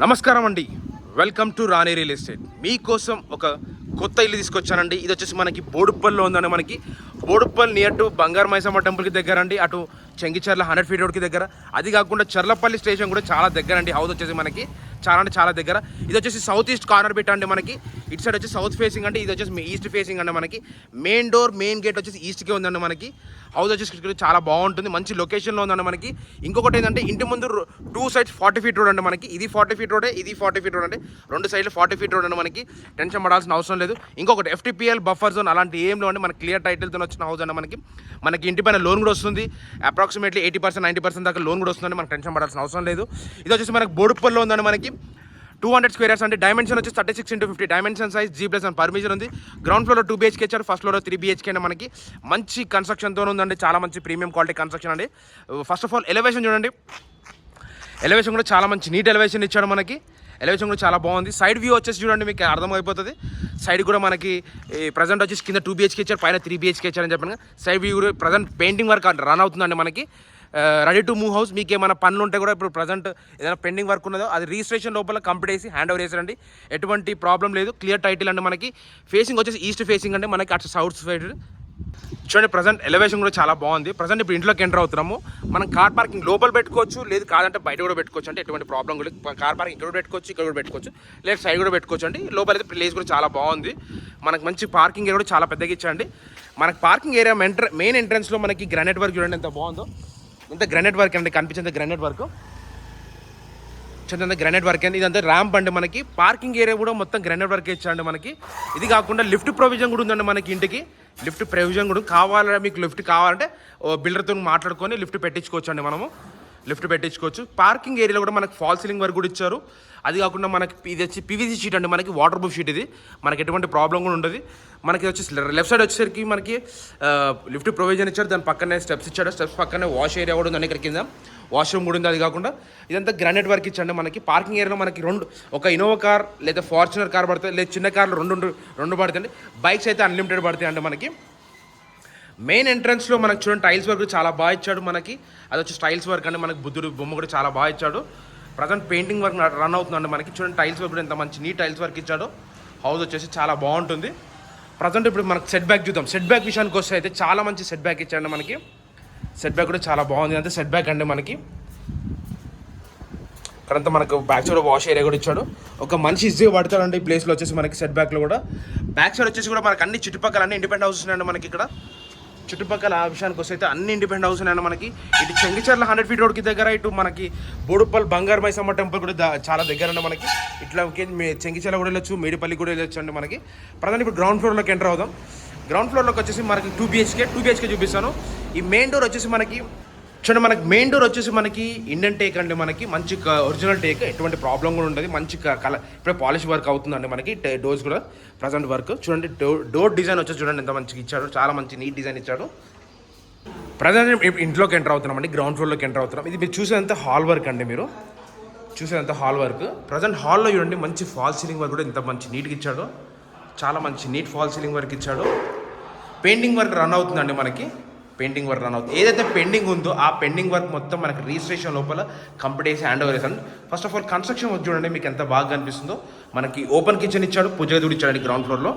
నమస్కారం అండి. Welcome to Rani real estate. మీకోసం ఒక కొత్త ఇల్లు తీసుకొచ్చానండి. ఇది వచ్చేసి మనకి బోడుప్పల్లో ఉందండి. మనకి బోడుప్పల్ నియర్ టు బంగారు మైసమ్మ టెంపుల్కి దగ్గర అండి. అటు చెంగిచర్ల 100 ఫీట్ రోడ్కి దగ్గర. అది కాకుండా చర్లపల్లి స్టేషన్ కూడా చాలా దగ్గర అండి. హౌస్ వచ్చేసి మనకి చాలా అంటే చాలా దగ్గర. ఇది వచ్చేసి సౌత్ ఈస్ట్ కార్నర్ బిట్ అండి. మనకి ఇటు సైడ్ వచ్చి సౌత్ ఫేసింగ్ అంటే ఇది వచ్చేసి ఈస్ట్ ఫేసింగ్ అండి. మనకి మెయిన్ డోర్ మెయిన్ గేట్ వచ్చేసి ఈస్ట్కే ఉందండి. మనకి హౌస్ వచ్చేసి చాలా బాగుంటుంది, మంచి లొకేషన్లో ఉందండి. మనకి ఇంకొకటి ఏంటంటే ఇంటి ముందు 2 సైడ్స్ 40 ఫీట్ రోడ్ అండి. మనకి ఇది 40 ఫీట్ రోడే, ఇది 40 ఫీట్ రోడ్ అంటే 2 సైడ్లు 40 ఫీట్ రోడ్ అండి. మనకి టెన్షన్ పడాల్సిన అవసరం లేదు. ఇంకొకటి FTPL బఫర్ జోన్ అలాంటి ఏం లేవు అండి. మనకి క్లియర్ టైటిల్తో వచ్చిన హౌస్ అండి. మనకి ఇంటి పైన లోన్ కూడా వస్తుంది. అప్రాక్సిమేట్లీ 80% 90% దాకా లోన్ కూడా వస్తుందండి. మనకి టెన్షన్ పడాల్సిన అవసరం లేదు. ఇది వచ్చేసి మనకి బోడుప్పల్లో ఉందండి. మనకి 200 స్క్వేర్ యార్డ్స్ అంటే డైమెన్షన్ వచ్చి 36x50 dimension size G+1 permission ఉంది. గ్రౌండ్ ఫ్లోర్లో 2 BHK ఇచ్చారు, ఫస్ట్ ఫ్లోర్లో 3 BHK అండి. మనకి మంచి కన్స్ట్రక్షన్తో ఉందండి. చాలా మంచి ప్రీమియం క్వాలిటీ కన్స్ట్రక్షన్ అండి. ఫస్ట్ ఆఫ్ ఆల్ ఎలివేషన్ చూడండి. ఎలివేషన్ కూడా చాలా మంచి నీట్ ఎలివేషన్ ఇచ్చాడు. మనకి ఎలివేషన్ కూడా చాలా బాగుంది. సైడ్ వ్యూ వచ్చేసి చూడండి, మీకు అర్థమైపోతుంది. సైడ్ కూడా మనకి ప్రజెంట్ వచ్చేసి కింద 2 BHK ఇచ్చారు, పైన 3 BHK ఇచ్చారని చెప్పాను. సైడ్ వ్యూ కూడా ప్రజెంట్ పెయింటింగ్ వర్క్ రన్ అవుతుందండి. మనకి రెడీ టు మూవ్ హౌస్. మీకు ఏమైనా పనులు ఉంటే కూడా ఇప్పుడు ప్రజెంట్ ఏదైనా పెండింగ్ వర్క్ ఉన్నదో అది రిజిస్ట్రేషన్ లోపల కంప్లీట్ చేసి హ్యాండ్ ఓవర్ చేశారండి. ఎటువంటి ప్రాబ్లం లేదు. క్లియర్ టైటిల్ అండి. మనకి ఫేసింగ్ వచ్చేసి ఈస్ట్ ఫేసింగ్ అంటే మనకి అటు సౌత్ సైడ్ చూడండి. ప్రజెంట్ ఎలివేషన్ కూడా చాలా బాగుంది. ప్రజెంట్ ఇప్పుడు ఇంట్లోకి ఎంటర్ అవుతున్నాము. మనం కార్ పార్కింగ్ లోపల పెట్టుకోవచ్చు, లేదు కాదంటే బయట కూడా పెట్టుకోవచ్చు. అంటే ఎటువంటి ప్రాబ్లం కూడా కార్ పార్కింగ్ ఇక్కడ కూడా పెట్టుకోవచ్చు, ఇక్కడ కూడా పెట్టుకోవచ్చు, లేదు సైడ్ కూడా పెట్టుకోవచ్చు అండి. లోపల అయితే ప్లేస్ కూడా చాలా బాగుంది. మనకు మంచి పార్కింగ్ ఏరియా కూడా చాలా పెద్దగా ఇచ్చండి. మనకి పార్కింగ్ ఏరియా మెయిన్ ఎంట్రన్స్లో మనకి గ్రానైట్ వర్క్ చూడండి ఎంత బాగుందో. ఇంత గ్రానైట్ వర్క్ అండి, కనిపించేంత గ్రానైట్ వర్క్, చూడండి గ్రానైట్ వర్క్ అండి. ఇదంతా ర్యాంప్ అండి. మనకి పార్కింగ్ ఏరియా కూడా మొత్తం గ్రానైట్ వర్క్ ఇచ్చాండి. మనకి ఇది కాకుండా లిఫ్ట్ ప్రొవిజన్ కూడా ఉందండి. మనకి ఇంటికి లిఫ్ట్ ప్రొవిజన్ కూడా కావాలంటే, మీకు లిఫ్ట్ కావాలంటే బిల్డర్తో మాట్లాడుకొని లిఫ్ట్ పెట్టించుకోవచ్చు అండి. మనము లిఫ్ట్ పెట్టించుకోవచ్చు. పార్కింగ్ ఏరియాలో కూడా మనకి ఫాల్ సీలింగ్ వర్క్ కూడా ఇచ్చారు. అది కాకుండా మనకి ఇది వచ్చి PVC షీట్ అండి. మనకి వాటర్ ప్రూఫ్ షీట్. ఇది మనకి ఎటువంటి ప్రాబ్లం కూడా ఉండదు. మనకి వచ్చేసి లెఫ్ట్ సైడ్ వచ్చేసరికి మనకి లిఫ్ట్ ప్రొవిజన్ ఇచ్చారు. దాని పక్కనే స్టెప్స్ ఇచ్చాడు. స్టెప్స్ పక్కనే వాష్ ఏరియా కూడా ఉందండి. ఇక్కడ కింద వాష్రూమ్ కూడా ఉంది. అది కాకుండా ఇదంతా గ్రానైట్ వర్క్ ఇచ్చండి. మనకి పార్కింగ్ ఏరియాలో మనకి ఒక ఇన్నోవా కార్ లేదా ఫార్చునర్ కార్ పడతాయి, లేదా చిన్న కార్లు రెండు పడతాయండి. బైక్స్ అయితే అన్లిమిటెడ్ పడతాయి అండి. మనకి మెయిన్ ఎంట్రన్స్లో మనకు చూడండి టైల్స్ వర్క్ చాలా బాగా ఇచ్చాడు. మనకి అది వచ్చి టైల్స్ వర్క్ అండి. మనకి బుద్ధుడు బొమ్మ కూడా చాలా బాగా ఇచ్చాడు. ప్రజెంట్ పెయింటింగ్ వర్క్ రన్ అవుతుందండి. మనకి చూడండి టైల్స్ వర్క్ కూడా ఎంత మంచి నీట్ టైల్స్ వర్క్ ఇచ్చాడు. హౌస్ వచ్చేసి చాలా బాగుంటుంది. ప్రజెంట్ ఇప్పుడు మనకు సెట్ బ్యాక్ చూద్దాం. సెట్ బ్యాక్ విషయానికి వస్తే అయితే చాలా మంచి సెట్ బ్యాక్ ఇచ్చాడు. మనకి సెట్ బ్యాక్ కూడా చాలా బాగుంది. అంతే సెట్ బ్యాక్ అండి. మనకి ఇక్కడంతా మనకు బ్యాక్ సైడ్ వాష్ ఏరియా కూడా ఇచ్చాడు. ఒక మనిషి ఈజీగా పడతాడండి ఈ ప్లేస్లో వచ్చేసి. మనకి సెట్ బ్యాక్లో కూడా బ్యాక్ సైడ్ వచ్చేసి కూడా మనకి అన్ని చుట్టుపక్కల అన్ని ఇండిపెండెంట్ హౌసెస్ ఉన్నాయండి. మనకి ఇక్కడ చుట్టుపక్కల ఆ విషయానికి వస్తే అయితే అన్ని ఇండిపెండెంట్ హౌస్ ఉన్నాయండి. మనకి ఇటు చెంగిచర్ల 100 ఫీట్ రోడ్కి దగ్గర, ఇటు మనకి బోడుప్పల్ బంగారు మైసమ్మ టెంపుల్ కూడా చాలా దగ్గర అండి. మనకి ఇట్లా చెంగిచర్ల కూడా వెళ్ళొచ్చు, మేడిపల్లి కూడా వెళ్ళొచ్చు అండి. మనకి ప్రధాన ఇప్పుడు గ్రౌండ్ ఫ్లోర్లోకి ఎంటర్ అవుదాం. గ్రౌండ్ ఫ్లోర్లోకి వచ్చేసి మనకి 2 BHK చూపిస్తాను. ఈ మెయిన్ డోర్ వచ్చేసి మనకి చూడండి, మనకి మెయిన్ డోర్ వచ్చేసి మనకి ఇండియన్ టేక్ అండి. మనకి మంచి ఒరిజినల్ టేక్, ఎటువంటి ప్రాబ్లం కూడా ఉండదు. మంచి కలర్ ఇప్పుడే పాలిష్ వర్క్ అవుతుందండి. మనకి డోర్స్ కూడా ప్రజెంట్ వర్క్ చూడండి. డోర్ డిజైన్ వచ్చేసి చూడండి ఎంత మంచిగా ఇచ్చాడు. చాలా మంచి నీట్ డిజైన్ ఇచ్చాడు. ప్రజెంట్ ఇంట్లోకి ఎంటర్ అవుతున్నామండి. గ్రౌండ్ ఫ్లోర్లోకి ఎంటర్ అవుతున్నాం. ఇది మీరు చూసేంత హాల్ వర్క్ అండి. మీరు చూసేంత హాల్ వర్క్. ప్రజెంట్ హాల్లో చూడండి మంచి ఫాల్ సీలింగ్ వర్క్ కూడా ఇంత మంచి నీట్గా ఇచ్చాడు. చాలా మంచి నీట్ ఫాల్ సీలింగ్ వర్క్ ఇచ్చాడు. పెయింటింగ్ వర్క్ రన్ అవుతుందండి. మనకి పెయింటింగ్ వర్క్ రన్ అవుతుంది. ఏదైతే పెండింగ్ ఉందో ఆ పెండింగ్ వర్క్ మొత్తం మనకి రిజిస్ట్రేషన్ లోపల కంప్లీట్ చేసి హ్యాండ్ ఓవర్ చేశాను. ఫస్ట్ ఆఫ్ ఆల్ కన్స్ట్రక్షన్ చూడండి మీకు ఎంత బాగా కనిపిస్తుందో. మనకి ఓపెన్ కిచెన్ ఇచ్చాడు, పూజ గది ఇచ్చాడు గ్రౌండ్ ఫ్లోర్లో.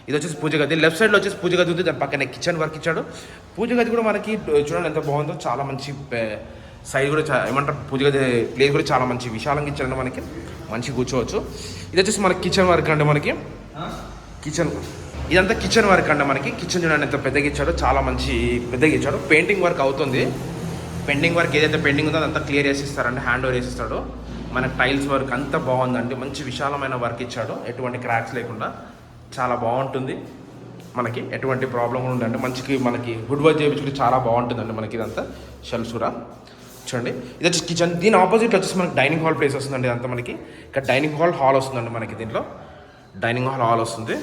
ఇది వచ్చేసి పూజ గది. లెఫ్ట్ సైడ్లో వచ్చేసి పూజ గది ఉంది, దాని పక్కనే కిచెన్ వర్క్ ఇచ్చాడు. పూజ గది కూడా మనకి చూడండి ఎంత బాగుందో. చాలా మంచి సైడ్ కూడా ఏమంటారు పూజ గది ప్లేస్ కూడా చాలా మంచి విశాలంగా ఇచ్చాడు. మనకి మంచిగా కూర్చోవచ్చు. ఇది వచ్చేసి మనకి కిచెన్ వర్క్ అండి. మనకి కిచెన్ ఇదంతా కిచెన్ వర్క్ అండి. మనకి కిచెన్ చూడండి ఎంత పెద్దగా ఇచ్చాడో, చాలా మంచి పెద్దగా ఇచ్చాడు. పెయింటింగ్ వర్క్ అవుతుంది. పెండింగ్ వర్క్ ఏదైతే పెండింగ్ ఉందో అదంతా క్లియర్ చేసిస్తారండి, హ్యాండ్ ఓవర్ చేసిస్తాడు. మనకి టైల్స్ వర్క్ అంతా బాగుందండి. మంచి విశాలమైన వర్క్ ఇచ్చాడు, ఎటువంటి క్రాక్స్ లేకుండా చాలా బాగుంటుంది. మనకి ఎటువంటి ప్రాబ్లం కూడా ఉందండి. మనకి వుడ్ వర్క్ చేయించుకుంటే చాలా బాగుంటుందండి. మనకి ఇదంతా షెల్ఫ్స్ కూడా చూడండి. ఇది వచ్చి కిచెన్. దీని ఆపోజిట్ వచ్చేసి మనకి డైనింగ్ హాల్ ప్లేస్ వస్తుందండి. ఇదంతా మనకి ఇక్కడ డైనింగ్ హాల్ వస్తుందండి. మనకి దీంట్లో డైనింగ్ హాల్ వస్తుంది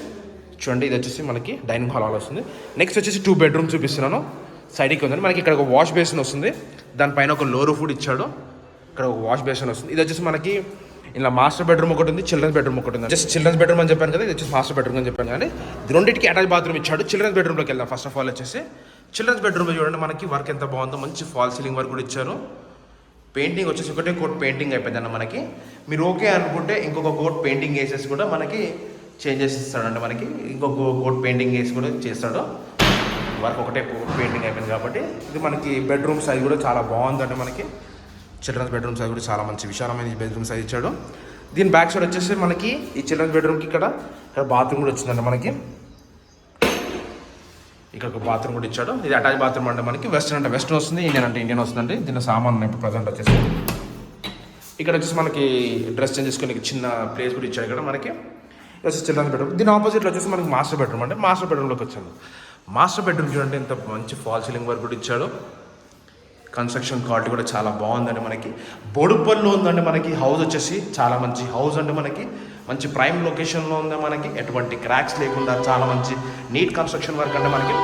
చూడండి. ఇది వచ్చేసి మనకి డైనింగ్ హాల్ వస్తుంది. నెక్స్ట్ వచ్చేసి 2 బెడ్రూమ్స్ చూపిస్తున్నాను. సైడ్కి ఉందండి. మనకి ఇక్కడ ఒక వాష్ బేసిన్ వస్తుంది. దానిపైన ఒక లో రూఫ్ ఇచ్చాడు. ఇక్కడ ఒక వాష్ బేసిన్ వస్తుంది. ఇది వచ్చేసి మనకి ఇలా మాస్టర్ బెడ్రూమ్ ఒకటి ఉంది, చిల్డ్రన్స్ బెడ్రూమ్ ఒకటి ఉంది. జస్ట్ చిల్డ్రన్స్ బెడ్రూమ్ అని చెప్పాను కదా, ఇది వచ్చేసి మాస్టర్ బెడ్రూమ్ అని చెప్పాను. కానీ రెండింటికి అటాచ్ బాత్రూమ్ ఇచ్చాడు. చిల్డ్రన్స్ బెడ్రూమ్లోకి వెళ్దాం. ఫస్ట్ ఆఫ్ ఆల్ వచ్చేసి చిల్డ్రన్స్ బెడ్రూమ్లో చూడండి మనకి వర్క్ ఎంత బాగుందో. మంచి ఫాల్ సీలింగ్ వర్క్ కూడా ఇచ్చారు. పెయింటింగ్ వచ్చేసి ఒకటే కోట్ పెయింటింగ్ అయిపోయిందండి మనకి. మీరు ఓకే అనుకుంటే ఇంకొక కోట్ పెయింటింగ్ వేసేసి కూడా మనకి చేంజ్ చేసి ఇస్తాడండి మనకి. ఇంకొక కోట్ పెయింటింగ్ వేసి కూడా చేస్తాడు. వర్క్ ఒకటే కోట్ పెయింటింగ్ అయిపోయింది కాబట్టి. ఇది మనకి బెడ్రూమ్ సైజ్ కూడా చాలా బాగుందండి మనకి. చిల్డ్రన్స్ బెడ్రూమ్ సైజ్ కూడా చాలా మంచి విశాలమైన బెడ్రూమ్ సైజ్ ఇచ్చాడు. దీని బ్యాక్ సైడ్ వచ్చేసి మనకి ఈ చిల్డ్రన్స్ బెడ్రూమ్కి ఇక్కడ బాత్రూమ్ కూడా వచ్చిందండి మనకి. ఇక్కడ ఒక బాత్రూమ్ కూడా ఇచ్చాడు. ఇది అటాచ్ బాత్రూమ్ అంటే మనకి వెస్టర్న్ అంటే వెస్టర్న్ వస్తుంది, ఇండియన్ అంటే ఇండియన్ వస్తుందండి. దీని సామాన్ ఇప్పుడు ప్రజెంట్ వచ్చేసి ఇక్కడ వచ్చేసి మనకి డ్రెస్ చేంజ్ చేసుకునే చిన్న ప్లేస్ కూడా ఇచ్చాడు ఇక్కడ మనకి. వచ్చేసి చిల్డ్రన్స్ బెడ్రూమ్. దీని ఆపోజిట్లో వచ్చేసి మనకి మాస్టర్ బెడ్రూమ్ అంటే మాస్టర్ బెడ్రూమ్లోకి వచ్చాను. మాస్టర్ బెడ్రూమ్ చూడండి ఎంత మంచి ఫాల్ సీలింగ్ వర్క్ కూడా ఇచ్చాడు. కన్స్ట్రక్షన్ క్వాలిటీ కూడా చాలా బాగుందండి మనకి. బోడుపల్లో ఉందండి మనకి హౌస్ వచ్చేసి. చాలా మంచి హౌస్ అండి మనకి. మంచి ప్రైమ్ లొకేషన్లో ఉంది మనకి. ఎటువంటి క్రాక్స్ లేకుండా చాలా మంచి నీట్ కన్స్ట్రక్షన్ వర్క్ అంటే మనకి.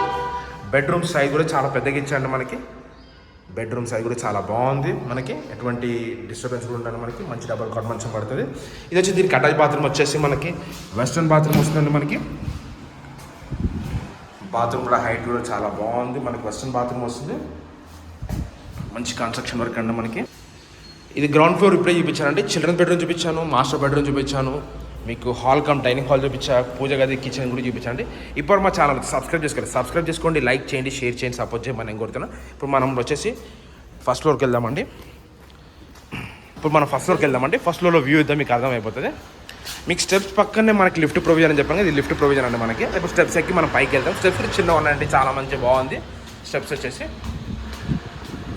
బెడ్రూమ్ సైజ్ కూడా చాలా పెద్దగా ఇచ్చాండి మనకి. బెడ్రూమ్ సైజ్ కూడా చాలా బాగుంది మనకి. ఎటువంటి డిస్టర్బెన్స్ కూడా ఉండాలి మనకి. మంచి డబల్ కాట్ మంచం పడుతుంది. ఇది వచ్చి దీనికి అటాచ్ బాత్రూమ్ వచ్చేసి మనకి వెస్ట్రన్ బాత్రూమ్ వస్తుందండి మనకి. బాత్రూమ్ కూడా హైట్ కూడా చాలా బాగుంది మనకి. వెస్ట్రన్ బాత్రూమ్ వస్తుంది. మంచి కన్స్ట్రక్షన్ వర్క్ అండి మనకి. ఇది గ్రౌండ్ ఫ్లోర్ ఇప్పుడే చూపించానండి. చిల్డ్రన్ బెడ్రూమ్ చూపించాను, మాస్టర్ బెడ్రూమ్ చూపించాను, మీకు హాల్ కమ్ డైనింగ్ హాల్ చూపించా, పూజ గది కిచెన్ కూడా చూపించండి. ఇప్పుడు మా ఛానల్ సబ్స్క్రైబ్ చేసుకోండి, లైక్ చేయండి, షేర్ చేయండి, సపోర్ట్ చేయమని నేను కోరుతున్నాను. ఇప్పుడు మనం వచ్చేసి ఫస్ట్ ఫ్లోర్కి వెళ్దామండి. ఫస్ట్ ఫ్లోర్లో వ్యూ ఇద్దాం, మీకు అర్థమైపోతుంది. మీకు స్టెప్స్ పక్కనే మనకి లిఫ్ట్ ప్రొవిజన్ అని చెప్పాను. ఇది లిఫ్ట్ ప్రొవిజన్ అండి మనకి. ఇప్పుడు స్టెప్స్ ఎక్కి మనం పైకి వెళ్దాం. స్టెప్స్ చిన్నగా ఉన్నాయండి, చాలా మంచి బాగుంది. స్టెప్స్ వచ్చేసి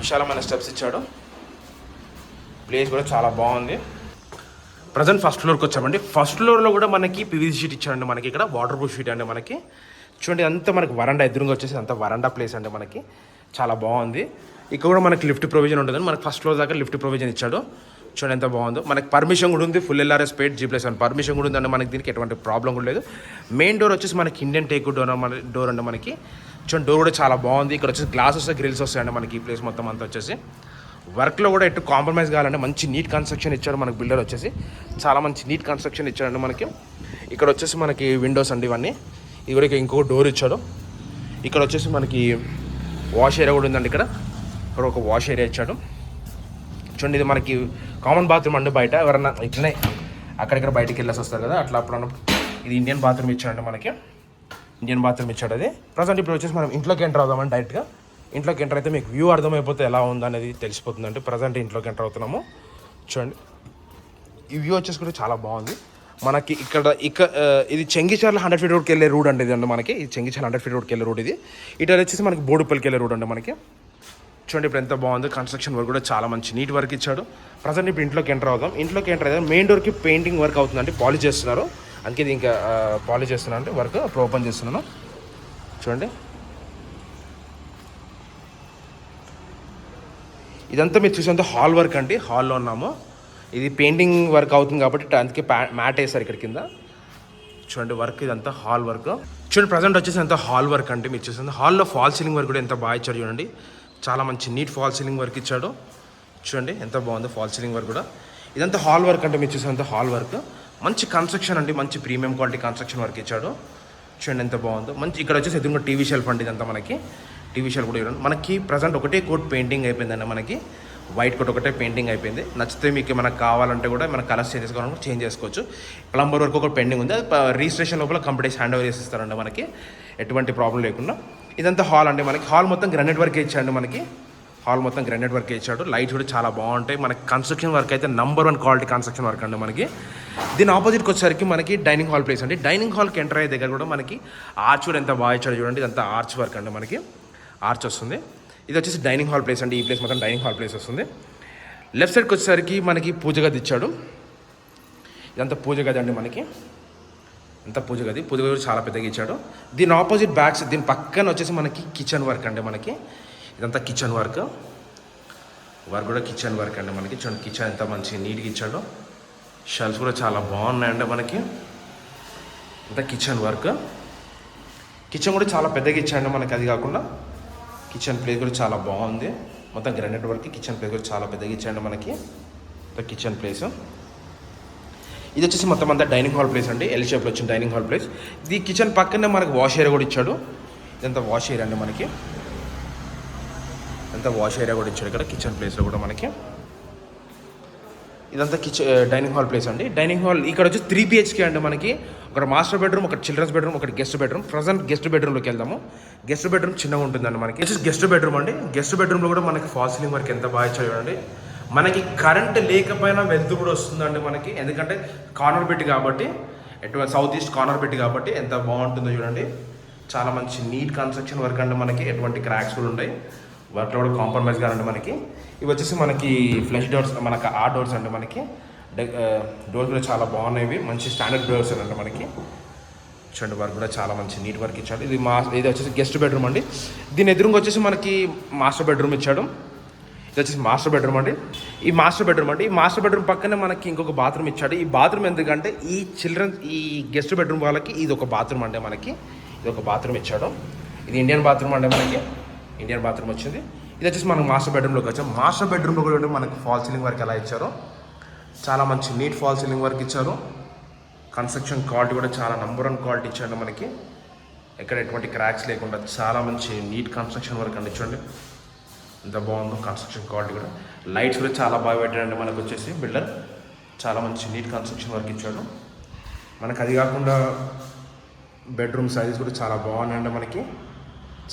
విశాలమైన స్టెప్స్ ఇచ్చాడు. ప్లేస్ కూడా చాలా బాగుంది. ప్రజెంట్ ఫస్ట్ ఫ్లోర్కి వచ్చామండి. ఫస్ట్ ఫ్లోర్లో కూడా మనకి పీవీసీ షీట్ ఇచ్చాడండి మనకి. ఇక్కడ వాటర్ ప్రూఫ్ షీట్ అండి మనకి. చూడండి అంతా మనకి వరండా ఎదురుగా వచ్చేసి అంత వరండా ప్లేస్ అండి మనకి. చాలా బాగుంది. ఇక్కడ కూడా మనకి లిఫ్ట్ ప్రొవిజన్ ఉంటుందని మనకి ఫస్ట్ ఫ్లోర్ దాకా లిఫ్ట్ ప్రొవిజన్ ఇచ్చాడు. చూడండి ఎంత బాగుందో. మనకి పర్మిషన్ కూడా ఉంది. ఫుల్ ఎల్ఆర్ఎస్ పేడ్ G+1 పర్మిషన్ కూడా ఉందండి మనకి. దీనికి ఎటువంటి ప్రాబ్లం కూడా లేదు. మెయిన్ డోర్ వచ్చేసి మనకి ఇండియన్ టేక్ డోర్ అండి మనకి. చూడండి డోర్ కూడా చాలా బాగుంది. ఇక్కడ వచ్చేసి గ్లాస్ వస్తాయి, గ్రిల్స్ వస్తాయండి మనకి. ఈ ప్లేస్ మొత్తం అంతా వచ్చేసి వర్క్లో కూడా ఎటు కాంప్రమైజ్ కావాలంటే మంచి నీట్ కన్స్ట్రక్షన్ ఇచ్చాడు మనకి. బిల్డర్ వచ్చేసి చాలా మంచి నీట్ కన్స్ట్రక్షన్ ఇచ్చాడండి మనకి. ఇక్కడ వచ్చేసి మనకి విండోస్ అండి ఇవన్నీ. ఇది కూడా ఇంకొక డోర్ ఇచ్చాడు. ఇక్కడ వచ్చేసి మనకి వాష్ ఏరియా కూడా ఉందండి. ఇక్కడ ఒక వాష్ ఏరియా ఇచ్చాడు. చూడండి ఇది మనకి కామన్ బాత్రూమ్ అండి. బయట ఎవరన్నా ఇట్లనే అక్కడిక్కడ బయటికి వెళ్ళేసి వస్తారు కదా, అట్లా అప్పుడు ఇది ఇండియన్ బాత్రూమ్ ఇచ్చాడండి మనకి. ఇండియన్ బాత్రూమ్ ఇచ్చాడు అది. ప్రజెంట్ ఇప్పుడు వచ్చేసి మనం ఇంట్లోకి ఎంటర్ అవుదామండి. డైరెక్ట్గా ఇంట్లోకి ఎంటర్ అయితే మీకు వ్యూ అర్థమైపోతే ఎలా ఉందనేది తెలిసిపోతుందండి. ప్రజెంట్ ఇంట్లోకి ఎంటర్ అవుతున్నాము. చూడండి ఈ వ్యూ వచ్చేసి కూడా చాలా బాగుంది మనకి. ఇది చెంగిచర్ల 100 feet రోడ్కి వెళ్ళే రూట్ అండి. ఇది అండి మనకి. ఇది చెంగిచర్ల 100 feet రోడ్కి వెళ్ళే రూట్ ఇది. ఇటు వచ్చేసి మనకి బోడుపల్లికి వెళ్ళే రూట్ అండి మనకి. చూడండి ఇప్పుడు ఎంత బాగుంది. కన్స్ట్రక్షన్ వర్క్ కూడా చాలా మంచి నీట్ వర్క్ ఇచ్చాడు. ప్రజెంట్ ఇప్పుడు ఇంట్లోకి ఎంటర్ అవుదాం. ఇంట్లోకి ఎంటర్ అయితే మెయిన్ డోర్కి పెయింటింగ్ వర్క్ అవుతుందండి. పాలిష్ చేస్తున్నారు. అందుకే ఇది ఇంకా పాలిష్ చేస్తున్నాను అంటే వర్క్. ఇప్పుడు ఓపెన్ చేస్తున్నాను. చూడండి ఇదంతా మీరు చూసేంత హాల్ వర్క్ అండి. హాల్లో ఉన్నాము. ఇది పెయింటింగ్ వర్క్ అవుతుంది కాబట్టి అందుకే మ్యాట్ వేస్తారు ఇక్కడ కింద. చూడండి వర్క్ ఇదంతా హాల్ వర్క్. చూడండి ప్రజెంట్ వచ్చేసి అంతా హాల్ వర్క్ అంటే మీరు చూసేది. హాల్లో ఫాల్ సీలింగ్ వర్క్ కూడా ఎంత బాగా ఇచ్చాడు చూడండి. చాలా మంచి నీట్ ఫాల్ సీలింగ్ వర్క్ ఇచ్చాడు. చూడండి ఎంత బాగుందో ఫాల్ సీలింగ్ వర్క్ కూడా. ఇదంతా హాల్ వర్క్ అంటే మీరు చూసేంత హాల్ వర్క్. మంచి కన్స్ట్రక్షన్ అండి. మంచి ప్రీమియం క్వాలిటీ కన్స్ట్రక్షన్ వర్క్ ఇచ్చాడు. చూడండి ఎంత బాగుందో. మంచి ఇక్కడ వచ్చేసి ఎదురుగా టీవీ షెల్ఫ్ అండి. ఇదంతా మనకి టీవీ షెల్ఫ్ కూడా ఇవ్వండి మనకి. ప్రజెంట్ ఒకటే కోట్ పెయింటింగ్ అయిపోయిందండి మనకి. వైట్ కోట్ ఒకటే పెయింటింగ్ అయిపోయింది. నచ్చితే మీకు మనకు కావాలంటే కూడా మన కలర్స్ చేంజ్ చేసుకోవాలంటే చేంజ్ చేసుకోవచ్చు. ప్లంబర్ వర్క్ ఒక పెండింగ్ ఉంది. అది రిజిస్ట్రేషన్ లోపల కంప్లీట్ హ్యాండ్ ఓవర్ చేసిస్తారండి మనకి. ఎటువంటి ప్రాబ్లం లేకుండా. ఇదంతా హాల్ అండి మనకి. హాల్ మొత్తం గ్రానైట్ వర్క్ ఇచ్చాడు మనకి. హాల్ మొత్తం గ్రానైట్ వర్క్ ఇచ్చాడు. లైట్స్ కూడా చాలా బాగుంటాయి మనకి. కన్స్ట్రక్షన్ వర్క్ అయితే నంబర్ 1 క్వాలిటీ కన్స్ట్రక్షన్ వర్క్ అండి మనకి. దీని ఆపోజిట్కి వచ్చేసరికి మనకి డైనింగ్ హాల్ ప్లేస్ అండి. డైనింగ్ హాల్కి ఎంటర్ అయ్యే దగ్గర కూడా మనకి ఆర్చ్ కూడా ఎంత బాగా ఇచ్చాడు చూడండి. ఇదంతా ఆర్చ్ వర్క్ అండి మనకి. ఆర్చ్ వస్తుంది. ఇది వచ్చేసి డైనింగ్ హాల్ ప్లేస్ అండి. ఈ ప్లేస్ మొత్తం డైనింగ్ హాల్ ప్లేస్ వస్తుంది. లెఫ్ట్ సైడ్కి వచ్చేసరికి మనకి పూజ గది ఇచ్చాడు. ఇదంతా పూజ గది అండి మనకి. అంతా పూజ గది కూడా చాలా పెద్దగా ఇచ్చాడు. దీని ఆపోజిట్ బ్యాక్స్ దీని పక్కన వచ్చేసి మనకి కిచెన్ వర్క్ అండి మనకి. ఇదంతా కిచెన్ వర్క్ కూడా కిచెన్ వర్క్ అండి మనకి. చూడండి కిచెన్ ఎంత మంచి నీట్గా ఇచ్చాడు. షెల్ఫ్స్ కూడా చాలా బాగున్నాయండి మనకి. అంతా కిచెన్ వర్క్. కిచెన్ కూడా చాలా పెద్దగా ఇచ్చాడు మనకి. అది కాకుండా కిచెన్ ప్లేస్ కూడా చాలా బాగుంది. మొత్తం గ్రానైట్ వర్క్. కిచెన్ ప్లేస్ కూడా చాలా పెద్దగా ఇచ్చాడు మనకి. కిచెన్ ప్లేస్ ఇది వచ్చేసి మొత్తం అంతా డైనింగ్ హాల్ ప్లేస్ అండి. ఎల్ షేప్లో వచ్చిన డైనింగ్ హాల్ ప్లేస్. ఇది కిచెన్ పక్కనే మనకి వాష్ ఏరియా కూడా ఇచ్చాడు. ఇదంతా వాష్ ఏరియా అండి మనకి. అంతా వాష్ ఏరియా కూడా ఇచ్చాడు ఇక్కడ కిచెన్ ప్లేస్లో కూడా మనకి. ఇదంతా డైనింగ్ హాల్ ప్లేస్ అండి. డైనింగ్ హాల్ ఇక్కడ వచ్చి 3 BHK అండి. మనకి ఒక మాస్టర్ బెడ్రూమ్, ఒకటి చిల్డ్రన్స్ బెడ్రూమ్, ఒకటి గెస్ట్ బెడ్రూమ్. ప్రజెంట్ గెస్ట్ బెడ్రూమ్లోకి వెళ్దాము. గెస్ట్ బెడ్రూమ్ చిన్నగా ఉంటుందండి మనకి. వచ్చేసి గెస్ట్ బెడ్రూమ్ అండి. గెస్ట్ బెడ్రూమ్లో కూడా మనకి ఫాల్ సీలింగ్ వర్క్ ఎంత బాగా ఇచ్చారు చూడండి. మనకి కరెంట్ లేకపోయినా వెళ్తూ కూడా వస్తుందండి మనకి, ఎందుకంటే కార్నర్ బెడ్ కాబట్టి, సౌత్ ఈస్ట్ కార్నర్ బెడ్ కాబట్టి ఎంత బాగుంటుందో చూడండి. చాలా మంచి నీట్ కన్స్ట్రక్షన్ వర్క్ అండి. మనకి ఎటువంటి క్రాక్స్ కూడా ఉంటాయి, వర్క్లో కూడా కాంప్రమైజ్ కాదండి మనకి. ఇవి వచ్చేసి మనకి ఫ్లష్ డోర్స్, మనకి ఆ డోర్స్ అండి. మనకి డోర్స్ కూడా చాలా బాగున్నాయి, మంచి స్టాండర్డ్ డోర్స్ అండి మనకి. చూడండి వర్క్ కూడా చాలా మంచి నీట్ వర్క్ ఇచ్చాడు. ఇది వచ్చేసి గెస్ట్ బెడ్రూమ్ అండి. దీని ఎదురుగా వచ్చేసి మనకి మాస్టర్ బెడ్రూమ్ ఇచ్చాడు. ఇది వచ్చేసి మాస్టర్ బెడ్రూమ్ అండి. ఈ మాస్టర్ బెడ్రూమ్ పక్కనే మనకి ఇంకొక బాత్రూమ్ ఇచ్చాడు. ఈ బాత్రూమ్ ఎందుకంటే ఈ గెస్ట్ బెడ్రూమ్ వాళ్ళకి ఇది ఒక బాత్రూమ్ అండి. మనకి ఇది ఒక బాత్రూమ్ ఇచ్చాడు. ఇది ఇండియన్ బాత్రూమ్ అండి. మనకి ఇండియన్ బాత్రూమ్ వచ్చింది. ఇది వచ్చేసి మనకు మాస్టర్ బెడ్రూమ్లోకి వచ్చాం. మాస్టర్ బెడ్రూమ్లో కూడా మనకి ఫాల్ సీలింగ్ వర్క్ ఎలా ఇచ్చారో చాలా మంచి నీట్ ఫాల్ సీలింగ్ వర్క్ ఇచ్చారు. కన్స్ట్రక్షన్ క్వాలిటీ కూడా చాలా నంబర్ 1 క్వాలిటీ ఇచ్చాడు మనకి. ఎక్కడ ఎటువంటి క్రాక్స్ లేకుండా చాలా మంచి నీట్ కన్స్ట్రక్షన్ వర్క్ అండి. చూడండి ఎంత బాగుందో కన్స్ట్రక్షన్ క్వాలిటీ కూడా. లైట్స్ కూడా చాలా బాగా పెట్టాడండి మనకు వచ్చేసి బిల్డర్. చాలా మంచి నీట్ కన్స్ట్రక్షన్ వర్క్ ఇచ్చాడు మనకు. అది కాకుండా బెడ్రూమ్ సైజెస్ కూడా చాలా బాగున్నాయండి మనకి.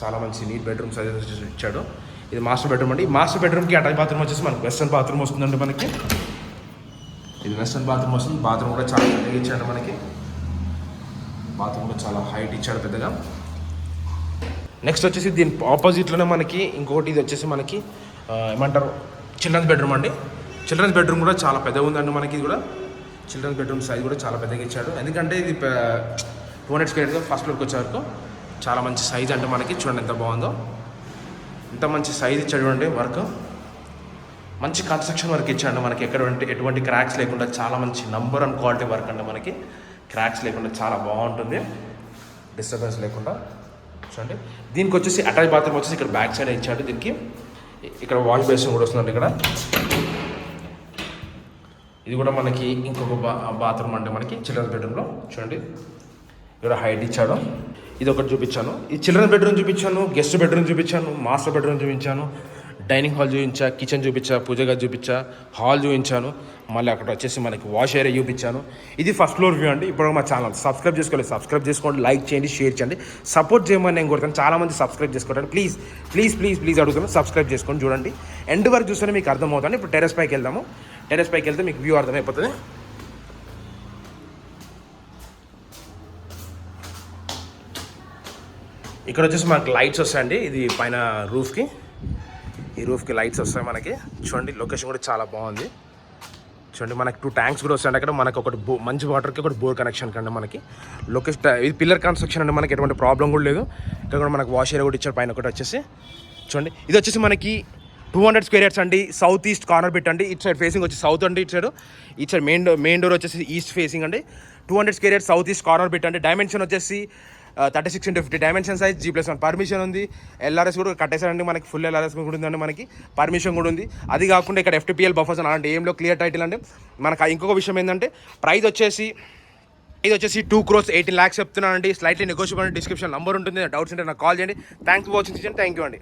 చాలా మంచి నీట్ బెడ్రూమ్ సైజెస్ వచ్చేసి ఇచ్చాడు. ఇది మాస్టర్ బెడ్రూమ్ అండి. ఈ మాస్టర్ బెడ్రూమ్కి అటాచ్ బాత్రూమ్ వచ్చేసి మనకి వెస్టర్న్ బాత్రూమ్ వస్తుందండి మనకి. ఇది వెస్టర్న్ బాత్రూమ్ వస్తుంది. బాత్రూమ్ కూడా చాలా పెద్దగా ఇచ్చాడు మనకి. బాత్రూమ్ కూడా చాలా హైట్ ఇచ్చాడు పెద్దగా. నెక్స్ట్ వచ్చేసి దీని ఆపోజిట్లోనే మనకి ఇంకొకటి, ఇది వచ్చేసి మనకి ఏమంటారు చిల్డ్రన్స్ బెడ్రూమ్ అండి. చిల్డ్రన్స్ బెడ్రూమ్ కూడా చాలా పెద్దగా ఉందండి మనకి. ఇది కూడా చిల్డ్రన్స్ బెడ్రూమ్ సైజ్ కూడా చాలా పెద్దగా ఇచ్చాడు. ఎందుకంటే ఇది 200 square ఫస్ట్ ఫ్లోర్కి వచ్చేవరకు చాలా మంచి సైజ్ అంటే మనకి. చూడండి ఎంత బాగుందో, ఎంత మంచి సైజ్ ఇచ్చాడు చూడండి. వర్క్ మంచి కన్స్ట్రక్షన్ వర్క్ ఇచ్చాడు మనకి. ఎటువంటి క్రాక్స్ లేకుండా చాలా మంచి నంబర్ 1 క్వాలిటీ వర్క్ అండి మనకి. క్రాక్స్ లేకుండా చాలా బాగుంటుంది, డిస్టర్బెన్స్ లేకుండా. చూడండి దీనికి వచ్చేసి అటాచ్ బాత్రూమ్ వచ్చేసి ఇక్కడ బ్యాక్ సైడ్ ఇచ్చాడు. దీనికి ఇక్కడ వాష్ బేసిన్ కూడా వస్తుందండి ఇక్కడ. ఇది కూడా మనకి ఇంకొక బాత్రూమ్ అంటే మనకి చిల్డ్రన్స్ బెడ్రూమ్లో. చూడండి ఇక్కడ హైట్ ఇచ్చాడు. ఇది ఒకటి చూపించాను. ఈ చిల్డ్రన్ బెడ్రూమ్ చూపించాను, గెస్ట్ బెడ్రూమ్ చూపించాను, మాస్టర్ బెడ్రూమ్ చూపించాను, డైనింగ్ హాల్ చూపించా, కిచెన్ చూపించా, పూజ గది చూపించా, హాల్ చూపించాను. మళ్ళీ అక్కడ వచ్చేసి మనకి వాష్ ఏరియా చూపించాను. ఇది ఫస్ట్ ఫ్లోర్ వ్యూ అండి. ఇప్పుడు మా ఛానల్ సబ్స్క్రైబ్ చేసుకోలేదు, సబ్స్క్రైబ్ చేసుకోండి, లైక్ చేయండి, షేర్ చేయండి, సపోర్ట్ చేయమని నేను కోరుతాను. చాలామంది సబ్స్క్రైబ్ చేసుకోండి, ప్లీజ్ ప్లీజ్ ప్లీజ్ ప్లీజ్ అడుగుతాను. సబ్స్క్రైబ్ చేసుకోండి. చూడండి ఎండ్ వరకు చూస్తేనే మీకు అర్థమవుతుంది. ఇప్పుడు టెరెస్ పైకి వెళ్దాము. టెరెస్ పైకి వెళ్తే మీకు వ్యూ అర్థమైపోతుంది. ఇక్కడ వచ్చేసి మనకి లైట్స్ వస్తాయండి. ఇది పైన రూఫ్కి, ఈ రూఫ్కి లైట్స్ వస్తాయి మనకి. చూడండి లొకేషన్ కూడా చాలా బాగుంది. చూడండి మనకి 2 ట్యాంక్స్ కూడా వస్తాయండి అక్కడ. మనకి ఒకటి మంచి వాటర్కి ఒకటి బోర్ కనెక్షన్ కండి మనకి. లొకేషన్ ఇది పిల్లర్ కన్స్ట్రక్షన్ అండి మనకి. ఎటువంటి ప్రాబ్లం కూడా లేదు. ఇక్కడ కూడా మనకి వాష్ ఏరియా కూడా ఇచ్చారు పైన ఒకటి వచ్చేసి. చూడండి ఇది వచ్చేసి మనకి 200 square yards అండి. సౌత్ ఈస్ట్ కార్నర్ బిట్ అండి. ఇటు సైడ్ ఫేసింగ్ వచ్చి సౌత్ అండి. ఇటు సైడ్ మెయిన్ డోర్ వచ్చేసి ఈస్ట్ ఫేసింగ్ అండి. 200 square yards south east corner bit అండి. డైమెన్షన్ వచ్చేసి 36x50 dimension size, G+1 permission ఉంది. LRS కూడా కట్టేసారండి మనకి. ఫుల్ LRS కూడా ఉందండి మనకి. పర్మిషన్ కూడా ఉంది. అది కాకుండా ఇక్కడ FTPL బఫర్స్ అలాంటి ఏంలో క్లియర్ టైటిల్ అండి మనకి. ఇంకొక విషయం ఏంటంటే ప్రైస్ వచ్చేసి 2,18 lakhs చెప్తున్నానండి. Slightly negotiable. డిస్క్రిప్షన్ నంబర్ ఉంటుంది. డౌట్స్ ఉంటే నాకు కాల్ చేయండి. Thanks for watching. Thank you అండి.